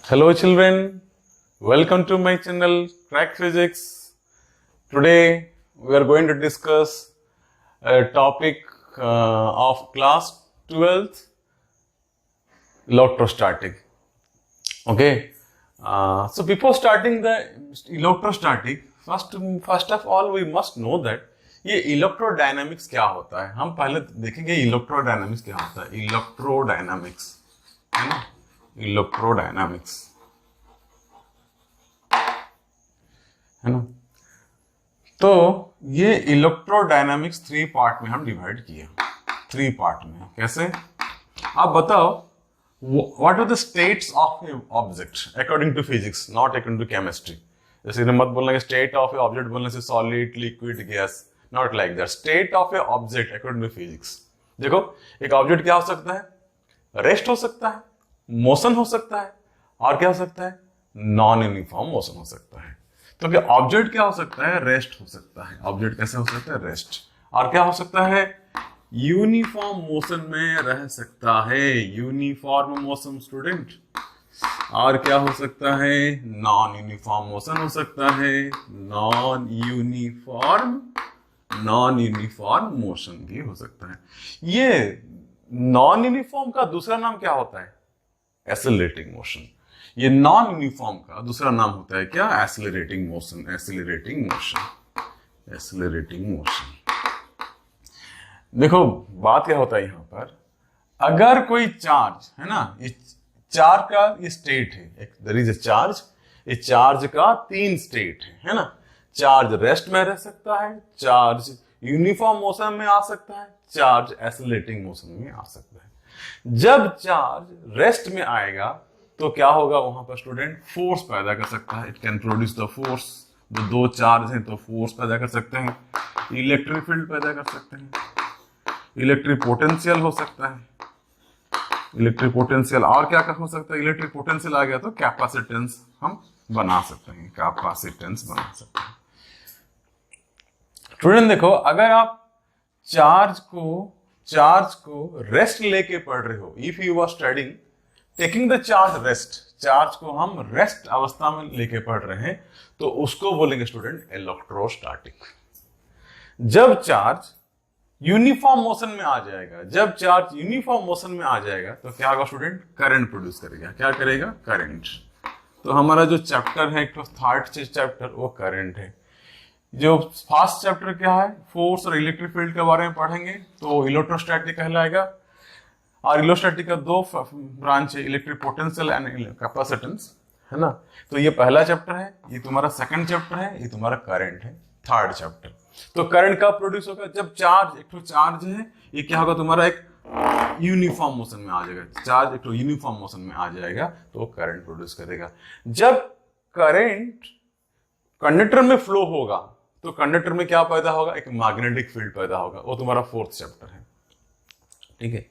Hello children, welcome to my channel Crack Physics. Today we are going to discuss a topic of class 12th, electrostatic. Okay, so before starting the electrostatic, first of all we must know that ये electrodynamics क्या होता है. हम पहले देखेंगे electrodynamics क्या होता है. इलेक्ट्रोडायनामिक्स है ना, इलेक्ट्रोडायनामिक्स है ना. तो ये इलेक्ट्रोडायनामिक्स 3 पार्ट में हम डिवाइड किए. 3 पार्ट में कैसे, आप बताओ. What are the states of a object according to physics, not according to chemistry. जैसे मत बोलना कि स्टेट ऑफ ए ऑब्जेक्ट बोलने से solid, liquid, gas, not like that. State of a object according to physics. देखो एक object क्या हो सकता है, रेस्ट हो सकता है, मोशन हो सकता है, और क्या हो सकता है, नॉन यूनिफॉर्म मोशन हो सकता है. तो क्या ऑब्जेक्ट क्या हो सकता है, रेस्ट हो सकता है. ऑब्जेक्ट कैसे हो सकता है, रेस्ट. और क्या हो सकता है, यूनिफॉर्म मोशन में रह सकता है. Uniform motion student. और क्या हो सकता है, नॉन यूनिफॉर्म मोशन हो सकता है. नॉन यूनिफॉर्म मोशन भी हो सकता है. ये नॉन यूनिफॉर्म का दूसरा नाम क्या होता है, एक्सेलरेटिंग मोशन. ये नॉन यूनिफॉर्म का दूसरा नाम होता है क्या, accelerating motion. Accelerating motion, accelerating motion. देखो बात क्या होता है यहां पर, अगर कोई चार्ज है ना, चार्ज का ये स्टेट है, देयर इज अ चार्ज. ये चार्ज का 3 स्टेट है ना. चार्ज रेस्ट में रह सकता है, चार्ज यूनिफॉर्म मोशन में आ सकता है, चार्ज एक्सेलरेटिंग मोशन में आ सकता है. जब चार्ज रेस्ट में आएगा तो क्या होगा वहां पर स्टूडेंट, फोर्स पैदा कर सकता है. It can produce the force. दो चार्ज हैं तो फोर्स पैदा कर सकते हैं, इलेक्ट्रिक फील्ड पैदा कर सकते हैं, इलेक्ट्रिक पोटेंशियल हो सकता है. इलेक्ट्रिक पोटेंशियल और क्या हो सकता है, इलेक्ट्रिक पोटेंशियल आ गया तो कैपेसिटेंस हम बना सकते हैं. कैपेसिटेंस बना सकते हैं. स्टूडेंट देखो, अगर आप चार्ज को रेस्ट लेके पढ़ रहे हो, if you are studying taking the charge rest, charge को हम रेस्ट अवस्था में लेके पढ़ रहे हैं, तो उसको बोलेंगे स्टूडेंट इलेक्ट्रोस्टैटिक. जब चार्ज यूनिफॉर्म मोशन में आ जाएगा, जब चार्ज यूनिफॉर्म मोशन में आ जाएगा तो क्या होगा स्टूडेंट, करंट प्रोड्यूस करेगा. क्या करेगा, करंट. तो हमारा जो चैप्टर है, एक तो थर्ड चैप्टर, वो करंट है. जो फर्स्ट चैप्टर क्या है, फोर्स और इलेक्ट्रिक फील्ड के बारे में पढ़ेंगे, तो इलेक्ट्रोस्टैटिक कहलाएगा. और इलेक्ट्रोस्टैटिक का 2 ब्रांच है, इलेक्ट्रिक पोटेंशियल एंड कैपेसिटेंस है ना. तो ये पहला चैप्टर है, ये तुम्हारा सेकंड चैप्टर है, ये तुम्हारा करंट है, थर्ड चैप्टर. तो करंट कब प्रोड्यूस होगा, जब चार्ज, एक तो चार्ज है, ये क्या होगा तुम्हारा, एक यूनिफॉर्म मोशन में आ जाएगा. चार्ज एक तो यूनिफॉर्म मोशन में आ जाएगा तो करंट प्रोड्यूस करेगा. जब करंट कंडक्टर में फ्लो होगा तो कंडक्टर में क्या पैदा होगा, एक मैग्नेटिक फील्ड पैदा होगा. वो तुम्हारा 4th चैप्टर है, ठीक है.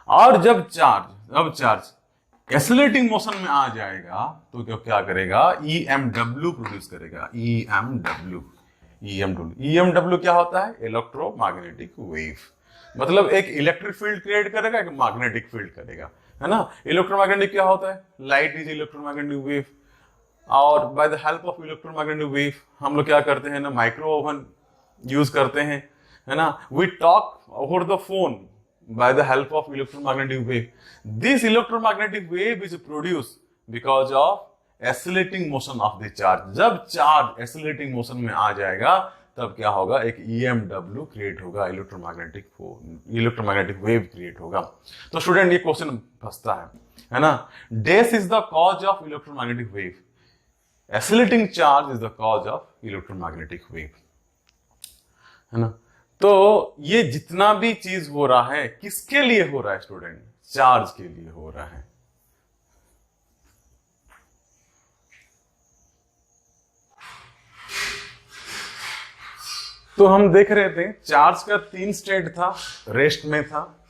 और जब चार्ज एक्सेलरेटिंग मोशन में आ जाएगा तो क्या करेगा, EMW प्रोड्यूस करेगा. EMW क्या होता है, इलेक्ट्रोमैग्नेटिक वेव. मतलब एक इलेक्ट्रिक फील्ड क्रिएट करेगा, एक मैग्नेटिक फील्ड करेगा, है ना. इलेक्ट्रोमैग्नेटिक क्या होता है, लाइट इज इलेक्ट्रोमैग्नेटिक वेव. और by the help of electromagnetic wave हम लोग क्या करते हैं ना, माइक्रो ओवन यूज करते हैं, है ना. We talk over the phone by the help of electromagnetic wave. This electromagnetic wave is produced because of accelerating motion of the charge. जब चार्ज accelerating motion में आ जाएगा तब क्या होगा, एक EMW क्रिएट होगा, इलेक्ट्रोमैग्नेटिक वेव क्रिएट होगा. तो स्टूडेंट ये क्वेश्चन फंसता है ना. This is the cause of electromagnetic wave. Accelerating charge is the cause of electromagnetic wave, है ना. तो ये जितना भी चीज हो रहा है किसके लिए हो रहा है स्टूडेंट, चार्ज के लिए हो रहा है. तो हम देख रहे थे चार्ज का 3 स्टेट था, रेस्ट में था.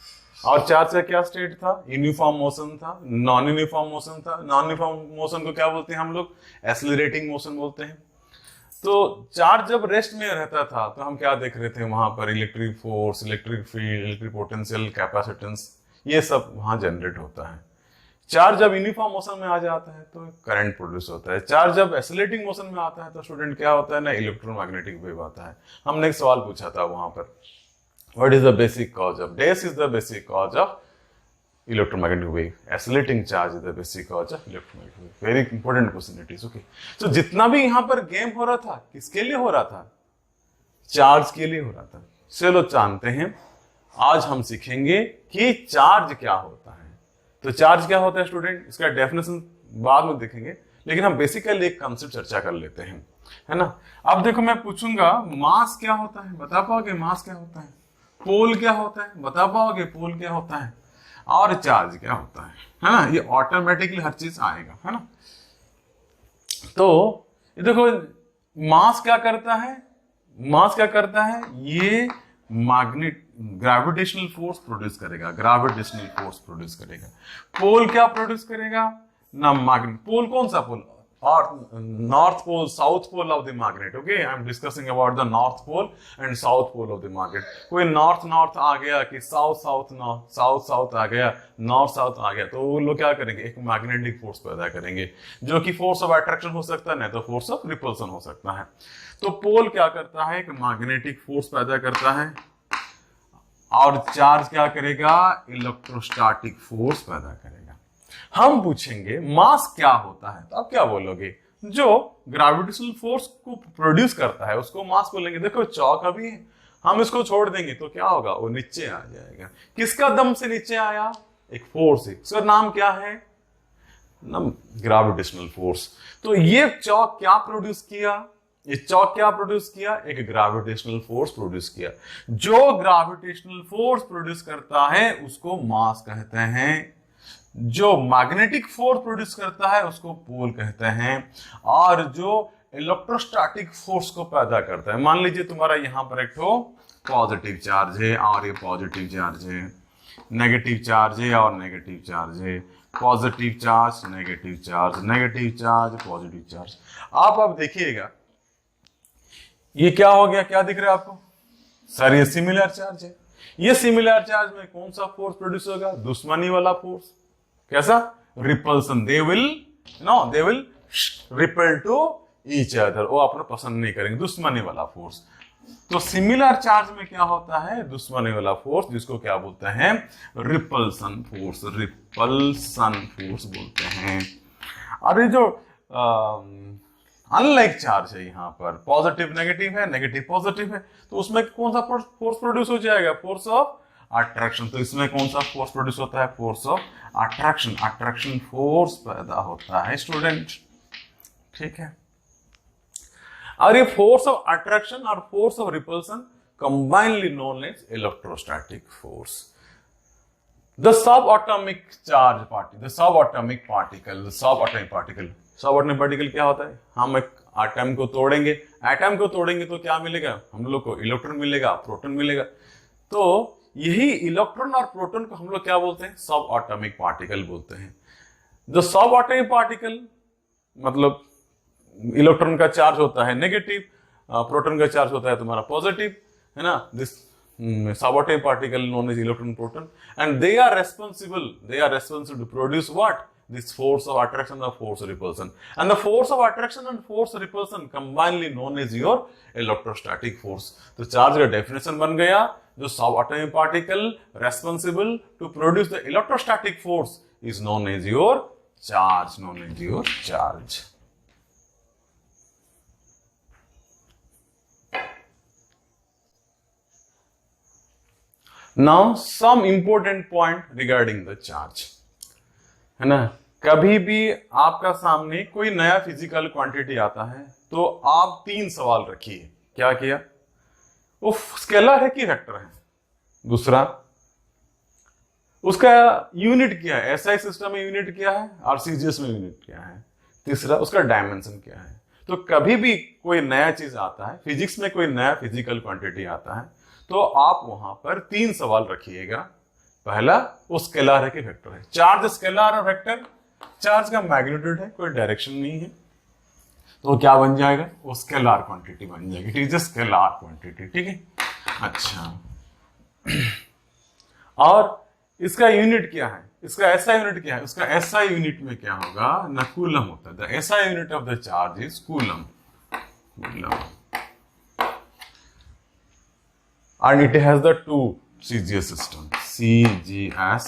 और चार्ज का क्या स्टेट था, यूनिफॉर्म मोशन था, नॉन यूनिफॉर्म मोशन था. नॉन यूनिफॉर्म मोशन को क्या बोलते हैं हम लोग, एक्सेलरेटिंग मोशन बोलते हैं. तो चार्ज जब रेस्ट में रहता था तो हम क्या देख रहे थे, वहां पर electric force, electric field, electric potential, capacitance, ये सब वहां जनरेट होता है. चार्ज जब यूनिफॉर्म मोशन में आ जाता है तो करंट प्रोड्यूस होता है, चार्ज जब एसिलेटिंग मोशन में आता है तो स्टूडेंट क्या होता है ना, इलेक्ट्रोमैग्नेटिक वेव आता है। हमने एक सवाल पूछा था वहां पर, what is the basic cause of, dash is the basic cause of electromagnetic wave, oscillating charge is the basic cause of electromagnetic wave. Very important question it is. Okay, तो जितना भी यहाँ पर गेम हो रहा था किसके लिए हो रहा था, चार्ज के लिए हो रहा था। चलो जानते हैं, आज हम सीखेंगे कि चार्ज क्या होता है। तो चार्ज क्या होता है स्टूडेंट, इसका डेफिनेशन बाद में देखेंगे, लेकिन हम बेसिकली एक कंसेप्ट चर्चा कर लेते हैं, है ना। अब देखो मैं पूछूंगा मास क्या होता है, बता पाओगे मास क्या होता है, पोल क्या होता है, बता पाओगे पोल क्या होता है, और चार्ज क्या होता है ना। ये ऑटोमेटिकली हर चीज आएगा, है ना। तो ये देखो मास क्या करता है, मास क्या करता है, ये मैग्नेट ग्रेविटेशनल फोर्स प्रोड्यूस करेगा, ग्रेविटेशनल फोर्स प्रोड्यूस करेगा। पोल क्या प्रोड्यूस करेगा ना, मैग्नेट। पोल कौन सा पोल, और north pole south pole of the magnet. Okay, I am discussing about the north pole and south pole of the magnet. कोई north north आ गया कि south south north, south south आ गया, नॉर्थ साउथ आ गया, तो वो लोग क्या करेंगे, एक मैग्नेटिक फोर्स पैदा करेंगे, जो कि फोर्स ऑफ अट्रैक्शन हो सकता है, नहीं तो फोर्स ऑफ रिपल्सन हो सकता है। तो पोल क्या करता है, एक मैग्नेटिक फोर्स पैदा करता है, और चार्ज क्या करेगा, इलेक्ट्रोस्टैटिक फोर्स पैदा करेगा। हम पूछेंगे मास क्या होता है, तो आप क्या बोलोगे, जो ग्रेविटेशनल फोर्स को प्रोड्यूस करता है उसको मास बोलेंगे। देखो चौक अभी है, हम इसको छोड़ देंगे तो क्या होगा, वो नीचे आ जाएगा। किसका दम से नीचे आया, एक फोर्स है, उसका नाम क्या है, ग्रेविटेशनल फोर्स। तो ये चौक क्या प्रोड्यूस किया, ये चौक क्या प्रोड्यूस किया, एक ग्रेविटेशनल फोर्स प्रोड्यूस किया। जो ग्रेविटेशनल फोर्स प्रोड्यूस करता है उसको मास कहते हैं, जो मैग्नेटिक फोर्स प्रोड्यूस करता है उसको पोल कहते हैं, और जो इलेक्ट्रोस्टैटिक फोर्स को पैदा करता है, मान लीजिए तुम्हारा यहां पर एक तो पॉजिटिव चार्ज है और ये पॉजिटिव चार्ज है, नेगेटिव चार्ज है और नेगेटिव चार्ज है, positive charge negative charge, negative charge positive charge. आप देखिएगा ये क्या हो गया, क्या दिख रहा है आपको, सर ये सिमिलर चार्ज है। ये सिमिलर चार्ज में कौन सा फोर्स प्रोड्यूस होगा, दुश्मनी वाला फोर्स। कैसा, repulsion, they will repel to each other, वो अपना पसंद नहीं करेंगे, दुश्मनी वाला फोर्स। तो सिमिलर चार्ज में क्या होता है, दुश्मनी वाला फोर्स, जिसको क्या बोलते हैं, रिपल्सन फोर्स, रिपल्सन फोर्स बोलते हैं। और ये जो अनलाइक चार्ज है, यहाँ पर पॉजिटिव नेगेटिव है, नेगेटिव पॉजिटिव है, तो उसमें कौन सा फोर्स प्रोड्यूस हो जाएगा, फोर्स ऑफ अट्रैक्शन। तो इसमें कौन सा फोर्स प्रोड्यूस होता है, force of attraction, attraction force पैदा होता है स्टूडेंट, ठीक है। और ये फोर्स ऑफ अट्रैक्शन और force of repulsion combinedly known as electrostatic force. The sub atomic charge particle, the sub atomic particle, sub atomic particle, sub atomic particle क्या होता है, हम एक एटम को तोड़ेंगे, एटम को तोड़ेंगे तो क्या मिलेगा, हम लोग को इलेक्ट्रॉन मिलेगा, प्रोटॉन मिलेगा। तो यही इलेक्ट्रॉन और प्रोटॉन को हम लोग क्या बोलते हैं, सब एटॉमिक पार्टिकल बोलते हैं। जो सब एटॉमिक पार्टिकल मतलब इलेक्ट्रॉन का चार्ज होता है नेगेटिव, प्रोटॉन का चार्ज होता है तुम्हारा पॉजिटिव, है ना। This sub atomic particle known as electron proton, and they are responsible to produce what, this force of attraction or force of repulsion, and the force of attraction and force of repulsion combinedly known as your electrostatic force। तो charge का definition बन गया, जो sub atomic particle responsible to produce the electrostatic force is known as your charge, known as your charge. Now some important point regarding the charge, है ना। कभी भी आपका सामने कोई नया फिजिकल क्वांटिटी आता है तो आप 3 सवाल रखिए, क्या किया, वो स्केलर है कि वेक्टर है, दूसरा उसका यूनिट क्या है, एसआई सिस्टम में यूनिट क्या है, आरसीजीएस में यूनिट क्या है, तीसरा उसका डायमेंशन क्या है। तो कभी भी कोई नया चीज आता है, फिजिक्स में कोई नया फिजिकल क्वांटिटी आता है, तो आप वहां पर 3 सवाल रखिएगा। पहला वो स्केलर है कि वेक्टर है, चार्ज स्केलर और वेक्टर, चार्ज का मैग्नीट्यूड है, कोई डायरेक्शन नहीं है, तो क्या बन जाएगा, वो स्केलर क्वांटिटी बन जाएगी, ठीक है, स्केलर क्वांटिटी, ठीक है। अच्छा, और इसका यूनिट क्या है, इसका एसआई यूनिट क्या है, उसका एसआई यूनिट में क्या होगा ना, कूलम होता है। The SI unit of the charge is coulomb, and it has the two CGS system, CGS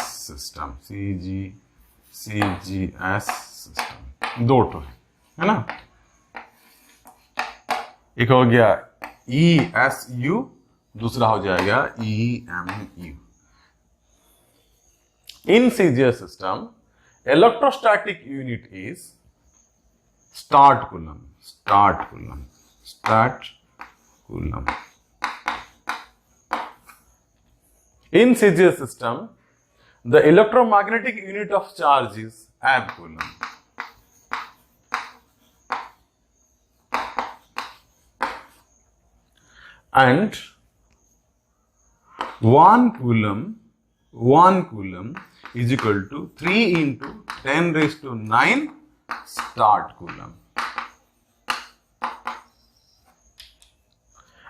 system, दो तो है ना। एक हो गया ESU, दूसरा हो जाएगा EMU। In CGS system, electrostatic unit is start coulomb, In CGS system, the electromagnetic unit of charge is amp coulomb. And 1 coulomb is equal to 3 into 10 raised to 9 start coulomb.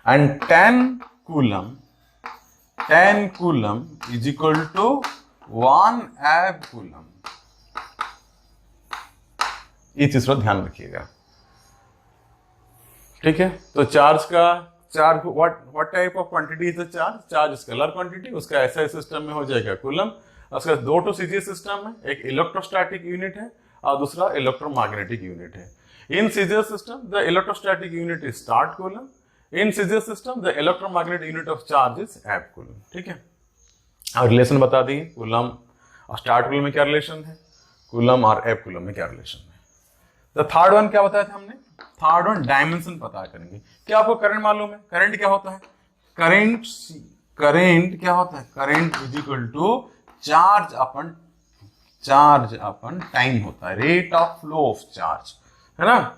And 10 coulomb is equal to 1 amp coulomb. ये चीज पर ध्यान रखिएगा, ठीक है। तो charge what type of quantity is the charge scalar quantity, उसका SI system में हो जाएगा कूलम। उसका दो तो सीजीएस सिस्टम है, एक इलेक्ट्रोस्टैटिक यूनिट है और दूसरा इलेक्ट्रोमैग्नेटिक यूनिट है। In CGS system the electrostatic unit is start coulomb, in CGS system the electromagnetic unit of charge is amp coulomb, ठीक है। और रिलेशन बता दिए, कूलम और स्टार्ट कूलम में क्या रिलेशन है, कूलम और एम्प कूलम में क्या रिलेशन है। तो थर्ड वन क्या बताया था हमने, थर्ड वन डायमेंशन पता करेंगे। क्या आपको करंट मालूम है, करंट क्या होता है, करंट क्या होता है, current is equal to charge upon time होता है, rate of flow of charge, है ना।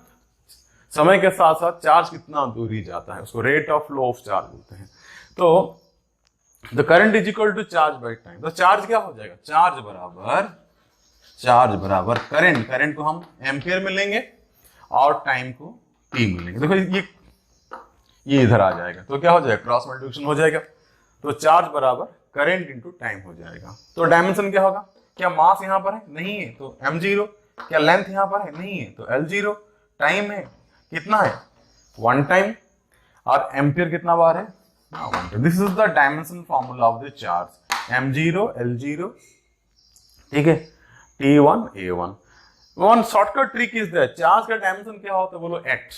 समय के साथ साथ चार्ज कितना दूरी जाता है उसको rate of flow of charge बोलते हैं। तो the current is equal to charge by time. तो चार्ज क्या हो जाएगा, चार्ज बराबर करंट को हम एम्पियर में लेंगे और टाइम को टी में लेंगे। देखो ये इधर आ जाएगा, तो क्या हो जाएगा, क्रॉस मल्टीप्लिकेशन हो जाएगा। तो चार्ज बराबर करंट इंटू टाइम हो जाएगा। तो डायमेंशन क्या होगा, क्या मास यहाँ पर है, नहीं है, तो m0। क्या लेंथ यहाँ पर है, नहीं है, तो L0। टाइम है कितना है, 1 टाइम, और एम्पियर कितना बार है, 1 time. This is the dimension formula of the charge, m0 L0, ठीक है, T1 A1। One shortcut trick is that, charge का डायमेंशन क्या होता है, बोलो एट।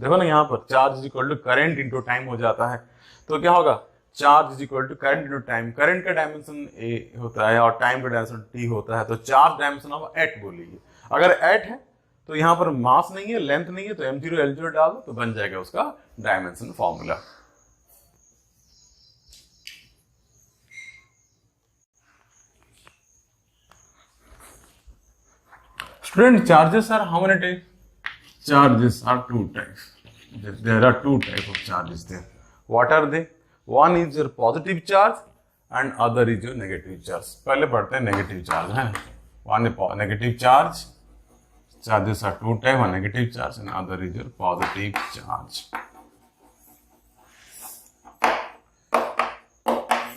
देखो ना यहाँ पर charge is equal to current into time हो जाता है। तो क्या होगा, charge is equal to current into time. Current का डायमेंशन ए होता है और टाइम का डायमेंशन टी होता है, तो चार्ज डायमेंशन आप एट बोलिए। अगर एट है तो यहाँ पर मास नहीं है, लेंथ नहीं है, तो m0 L0 डाल दो तो बन जाएगा उसका dimension formula. Student, charges are how many types? Charges are 2 types. There are 2 types of charges there. What are they? One is your positive charge and other is your negative charge. पहले पढ़ते हैं negative charge है। One is negative charge. Charges are 2 types. One negative charge and other is your positive charge.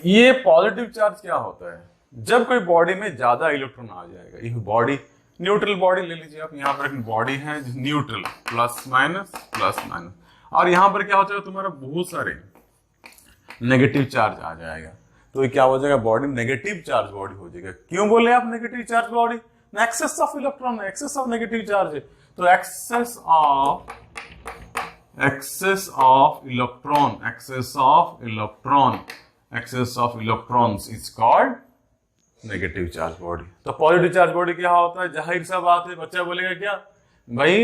ये positive charge क्या होता है, जब कोई बॉडी में ज्यादा इलेक्ट्रॉन आ जाएगा। ये बॉडी न्यूट्रल बॉडी ले लीजिए आप, यहाँ पर एक बॉडी है न्यूट्रल, प्लस माइनस, और यहाँ पर क्या हो जाएगा, तुम्हारा बहुत सारे नेगेटिव चार्ज आ जाएगा। तो ये क्या हो जाएगा, बॉडी नेगेटिव चार्ज बॉडी हो जाएगा। क्यों बोले आप negative charge body, excess of electron, excess of negative charge है। तो excess of electrons is called negative charge body. तो पॉजिटिव चार्ज बॉडी क्या होता है, जाहिर सा बात है, बच्चा बोलेगा क्या भाई,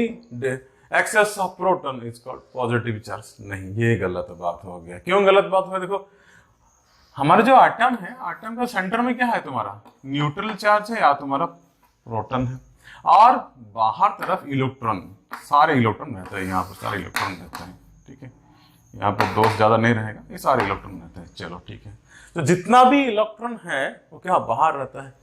excess of proton is called positive charge. नहीं, ये गलत बात हो गया। क्यों गलत बात हो, देखो हमारा जो एटम है, एटम का सेंटर में क्या है, तुम्हारा न्यूट्रल चार्ज है या तुम्हारा प्रोटॉन है, और बाहर तरफ इलेक्ट्रॉन, सारे इलेक्ट्रॉन रहते हैं, यहाँ पर सारे इलेक्ट्रॉन रहते हैं, ठीक है। यहाँ पर दोस्त ज्यादा नहीं रहेगा, ये सारे इलेक्ट्रॉन रहते हैं। चलो ठीक है, तो जितना भी इलेक्ट्रॉन है वो क्या बाहर रहता है।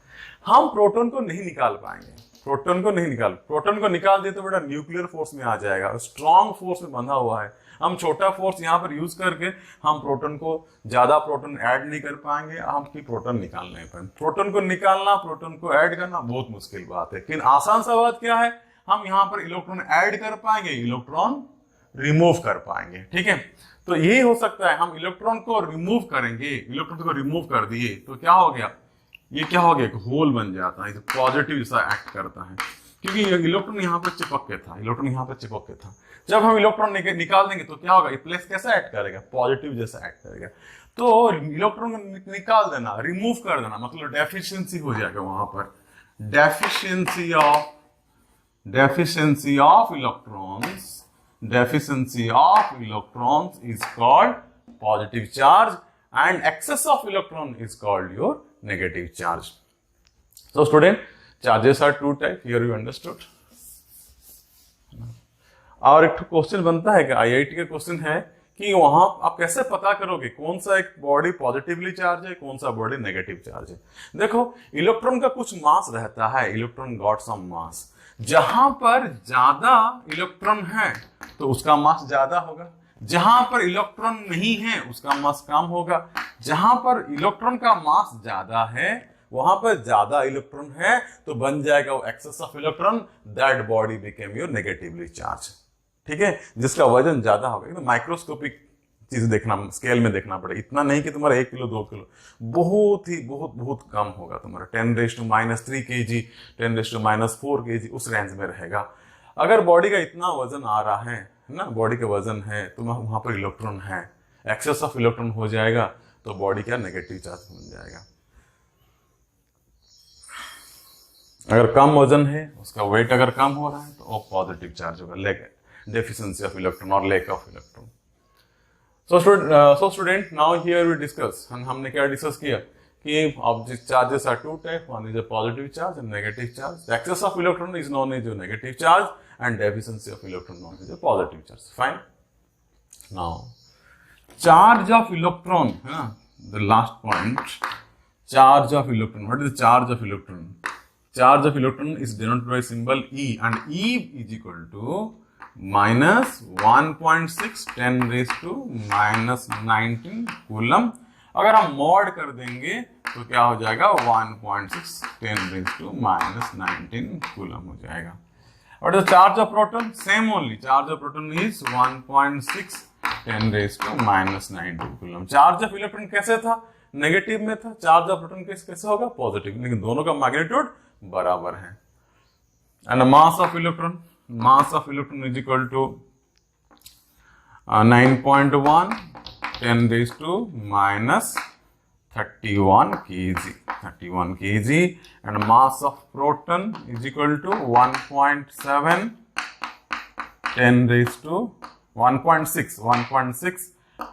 हम प्रोटॉन को नहीं निकाल पाएंगे, प्रोटॉन को नहीं निकाल, प्रोटॉन को निकाल दिए तो बेटा न्यूक्लियर फोर्स में आ जाएगा, स्ट्रॉन्ग फोर्स में बंधा हुआ है। हम छोटा फोर्स यहाँ पर यूज करके हम प्रोटॉन को ज्यादा प्रोटॉन ऐड नहीं कर पाएंगे, हम की प्रोटॉन निकाल नहीं पाएंगे। प्रोटॉन को निकालना, प्रोटॉन को ऐड करना बहुत मुश्किल बात है, लेकिन आसान सा बात क्या है, हम यहाँ पर इलेक्ट्रॉन ऐड कर पाएंगे, इलेक्ट्रॉन रिमूव कर पाएंगे। ठीक है, तो यही हो सकता है, हम इलेक्ट्रॉन को रिमूव करेंगे, इलेक्ट्रॉन को रिमूव कर दिए तो क्या हो गया, ये क्या हो गया, एक होल बन जाता है, पॉजिटिव जैसा एक्ट करता है, क्योंकि इलेक्ट्रॉन यहाँ पर चिपक के था, इलेक्ट्रॉन यहाँ पर चिपक के था। जब हम इलेक्ट्रॉन निकाल देंगे तो क्या होगा, ये प्लेस कैसा एक्ट करेगा, पॉजिटिव जैसा एक्ट करेगा। तो इलेक्ट्रॉन को निकाल देना, रिमूव कर देना, मतलब डेफिशिएंसी हो जाएगा वहां पर, deficiency of electrons is called positive charge and excess of electron is called your negative charge. So student, charges are two type, here you understood. और एक क्वेश्चन बनता है कि आईआईटी का क्वेश्चन है कि वहां आप कैसे पता करोगे कौन सा एक बॉडी पॉजिटिवली चार्ज है, कौन सा बॉडी नेगेटिव चार्ज है। देखो, इलेक्ट्रॉन का कुछ मास रहता है, इलेक्ट्रॉन गॉट सम मास, जहां पर ज्यादा इलेक्ट्रॉन है तो उसका मास ज्यादा होगा, जहां पर इलेक्ट्रॉन नहीं है उसका मास कम होगा, जहां पर इलेक्ट्रॉन का मास ज्यादा है वहां पर ज्यादा इलेक्ट्रॉन है तो बन जाएगा वो excess of electron, that body became your negatively charge. ठीक है, जिसका वजन ज्यादा होगा, तो माइक्रोस्कोपिक चीज देखना, स्केल में देखना पड़ेगा, इतना नहीं कि तुम्हारा 1 किलो 2 किलो, बहुत कम होगा तुम्हारा, 10⁻³ kg, 10⁻⁴ kg, उस रेंज में रहेगा। अगर बॉडी का इतना वजन आ रहा है ना, बॉडी का वजन है तो वहां पर इलेक्ट्रॉन है, एक्सेस ऑफ इलेक्ट्रॉन हो जाएगा तो बॉडी क्या नेगेटिव चार्ज बन जाएगा। अगर कम वजन है, उसका वेट अगर कम हो रहा है तो वो पॉजिटिव चार्ज होगा, डेफिशिएंसी ऑफ इलेक्ट्रॉन और lack of electron. So student, now here we discuss, हमने क्या डिस्कस किया कि object charges are two type, one is a positive charge and negative charge. The excess of electron is known as your negative charge and deficiency of electron known as a positive charge. Fine. Now, charge of electron, the last point, charge of electron. What is the charge of electron? Charge of electron is denoted by symbol E, and E is equal to minus 1.6 10⁻⁻19 coulomb. अगर हम mod कर देंगे तो क्या हो जाएगा, 1.6 10⁻⁻19 coulomb हो जाएगा। What is the charge of proton? Same only. Charge of proton is 1.6 10⁻⁻19 coulomb. Charge of electron कैसे था, नेगेटिव में था, चार्ज ऑफ प्रोटॉन कैसे होगा, पॉजिटिव, लेकिन दोनों का मैग्नीट्यूड बराबर है। And mass of electron is equal to 9.1 10⁻31 kg, and mass of proton is equal to 1.7 1.6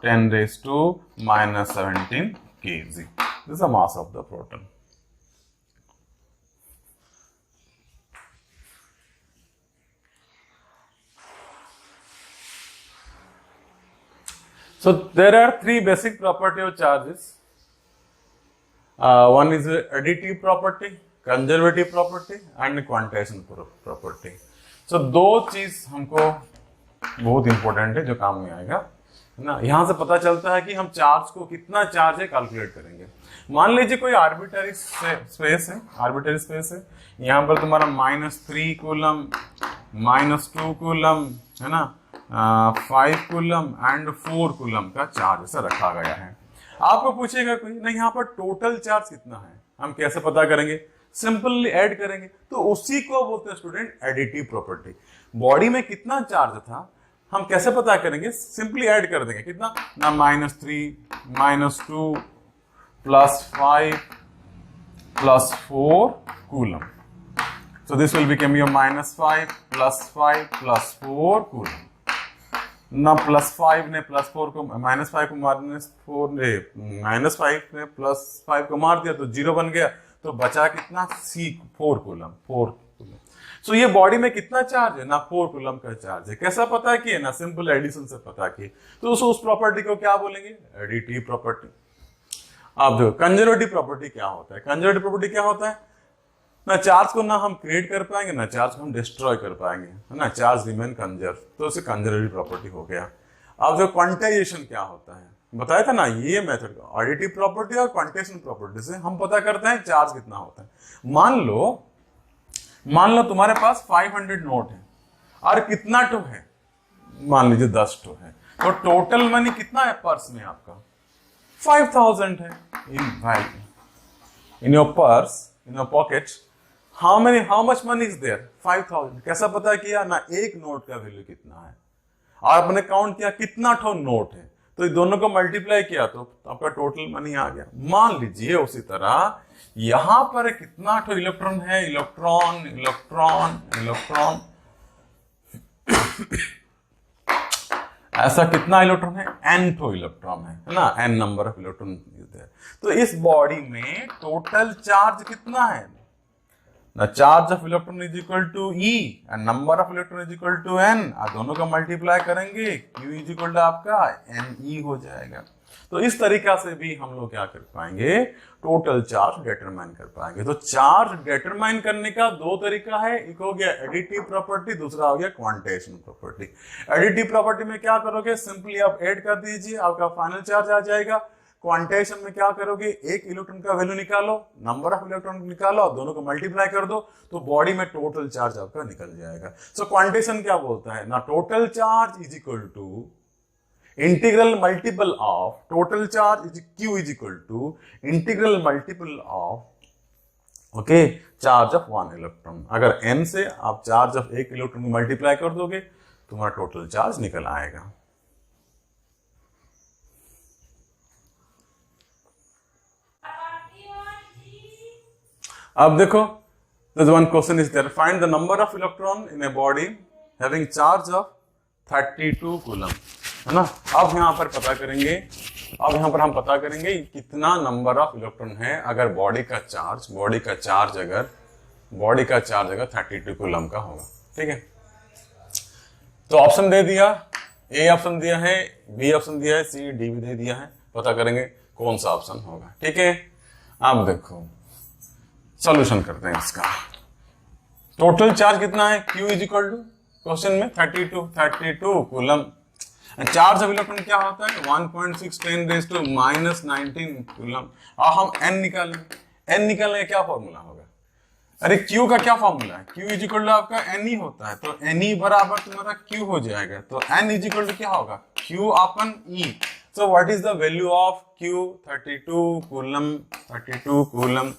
10⁻⁻17 kg. This is the mass of the proton. So there are three basic property of charges. One is additive property, conservative property and quantization property. So दो चीज हमको बहुत important है जो काम में आएगा, है ना। यहाँ से पता चलता है कि हम चार्ज को कितना चार्ज है कैलकुलेट करेंगे। मान लीजिए कोई आर्बिटरी स्पेस है, यहाँ पर तुम्हारा -3 कूलम, -2 कूलम, है ना, 5 कूलम एंड 4 कूलम का चार्ज ऐसा रखा गया है। आपको पूछेगा कोई, नहीं यहाँ पर टोटल चार्ज कितना है, हम कैसे पता करेंगे, सिंपली ऐड करेंगे, तो उसी को बोलते हैं स्टूडेंट एडिटिव प्रॉपर्टी। बॉडी में कितना चार्ज था हम कैसे पता करेंगे, सिंपली ऐड कर देंगे, कितना ना, -3 -2 +5 +4 coulomb. So this will become your -5 +5 +4 coulomb. ना +5 ने +4 को -5 को -4 ने -5 ने +5 को मार दिया तो 0 बन गया, तो बचा कितना, C4 कूलम। सो ये बॉडी में कितना चार्ज है ना, 4 कूलम का चार्ज है। कैसा पता किए ना, सिंपल एडिशन से पता किए। तो उस प्रॉपर्टी को क्या बोलेंगे, एडिटिव प्रॉपर्टी। अब देखो कंजर्वेटिव प्रॉपर्टी क्या होता है। कंजर्वेटिव प्रॉपर्टी क्या होता है ना चार्ज को ना हम क्रिएट कर पाएंगे ना चार्ज को हम डिस्ट्रॉय कर पाएंगे, है ना, चार्ज रिमेन कंजर्व, तो उसे कंजर्वेटिव प्रॉपर्टी हो गया। अब जो क्वांटाइजेशन क्या होता है बताया था ना, ये मेथड एडिटिव प्रॉपर्टी और क्वांटाइजेशन प्रॉपर्टी से हम पता करते हैं चार्ज कितना होता है। मान लो तुम्हारे पास 500 नोट है और कितना टो है, मान लीजिए 10 टो है, तो टोटल मनी कितना है पर्स में आपका 5000 है। In your purse, in your pocket how much money is there 5000। कैसा पता किया ना, एक नोट का वैल्यू कितना है और आपने काउंट किया कितना ठो नोट है, तो ये दोनों को मल्टीप्लाई किया तो आपका टोटल मनी आ गया। मान लीजिए उसी तरह यहां पर कितना ठो इलेक्ट्रॉन है, इलेक्ट्रॉन इलेक्ट्रॉन इलेक्ट्रॉन ऐसा कितना इलेक्ट्रॉन है, n ठो इलेक्ट्रॉन है ना, n नंबर ऑफ इलेक्ट्रॉन। तो इस बॉडी में टोटल चार्ज कितना है, the charge of electron is equal to E and number of electron is equal to n। दोनों का मल्टीप्लाई करेंगे q इज इक्वल टू आपका ne हो जाएगा। तो इस तरीका से भी हम लोग क्या कर पाएंगे, टोटल चार्ज डिटरमाइन कर पाएंगे। तो चार्ज डिटरमाइन करने का दो तरीका है, एक हो गया एडिटिव प्रॉपर्टी, दूसरा हो गया क्वांटाइजेशन प्रॉपर्टी। एडिटिव प्रॉपर्टी में क्या करोगे, सिंपली आप ऐड कर दीजिए, आपका फाइनल चार्ज आ जाएगा। क्वांटाइजेशन में क्या करोगे, एक इलेक्ट्रॉन का वैल्यू निकालो, नंबर ऑफ इलेक्ट्रॉन निकालो और दोनों को मल्टीप्लाई कर दो, तो बॉडी में टोटल चार्ज आपका निकल जाएगा। सो क्वांटाइजेशन क्या बोलता है ना, total charge is equal to integral multiple of total charge is q is equal to integral multiple of okay charge of 1 electron. अगर n से आप चार्ज ऑफ एक इलेक्ट्रॉन को मल्टीप्लाई कर दोगे तुम्हारा टोटल चार्ज निकल आएगा। अब देखो, there's one question is there, find the number of electron in a body having charge of 32 coulomb, है ना। अब यहाँ पर पता करेंगे, अब यहाँ पर हम पता करेंगे कितना नंबर ऑफ इलेक्ट्रॉन है अगर बॉडी का चार्ज अगर 32 कूलम का होगा। ठीक है, तो ऑप्शन दे दिया, ए ऑप्शन दिया है, बी ऑप्शन दिया है, सी डी भी दे दिया है, पता करेंगे कौन सा ऑप्शन होगा। ठीक है, अब देखो सॉल्यूशन करते हैं इसका। टोटल चार्ज कितना है, Q is equal to question में 32 कूलम। चार्ज ऑफ इलेक्ट्रॉन क्या होता है 1.6 10 to -19 कूलम। और हम n निकालेंगे क्या फॉर्मूला होगा, अरे Q का क्या फॉर्मूला है, Q इज इक्वल टू आपका Ne होता है, तो Ne बराबर तुम्हारा Q हो जाएगा, तो n इज इक्वल टू क्या होगा Q upon E। So what is the value of Q 32 coulomb.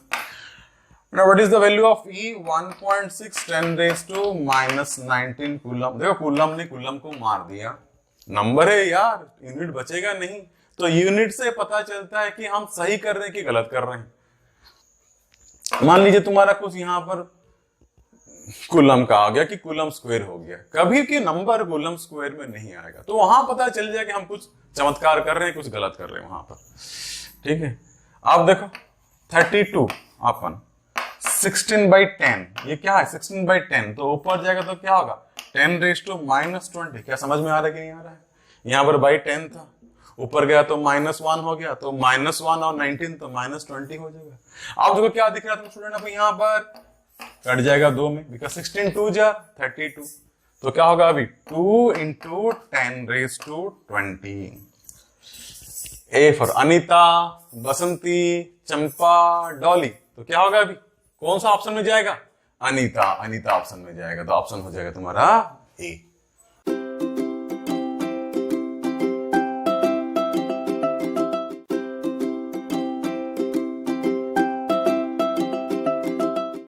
Now what is the value of E 1.6 10 to -19 coulomb. देखो कूलम ने कूलम को मार दिया, नंबर है यार, यूनिट बचेगा नहीं, तो यूनिट से पता चलता है कि हम सही कर रहे हैं कि गलत कर रहे हैं। मान लीजिए तुम्हारा कुछ यहाँ पर कूलम का आ गया कि कूलम स्क्वायर हो गया, कभी कि नंबर कूलम स्क्वायर में नहीं आएगा, तो वहां पता चल जाए कि हम कुछ चमत्कार कर रहे हैं, कुछ गलत कर रहे हैं वहां पर। ठीक है, अब देखो 32 अपन 16/10, ये क्या है 16/10, तो ऊपर जाएगा तो क्या होगा 10 to -20। क्या समझ में आ रहा है कि नहीं आ रहा है, यहाँ पर बाई 10 था, ऊपर गया तो -1 हो गया, तो -1 और 19 तो -20 हो जाएगा। अब देखो क्या दिख रहा है तुम स्टूडेंट, अब यहाँ पर कट जाएगा 2 में, बिकॉज 16 2 जा 32, तो क्या होगा अभी 2 into 10⁻²0। ए फॉर अनीता, बसंती, चंपा, डॉली, तो क्या होगा अभी कौन सा ऑप्शन में जाएगा, अनीता ऑप्शन में जाएगा, तो ऑप्शन हो जाएगा तुम्हारा ए।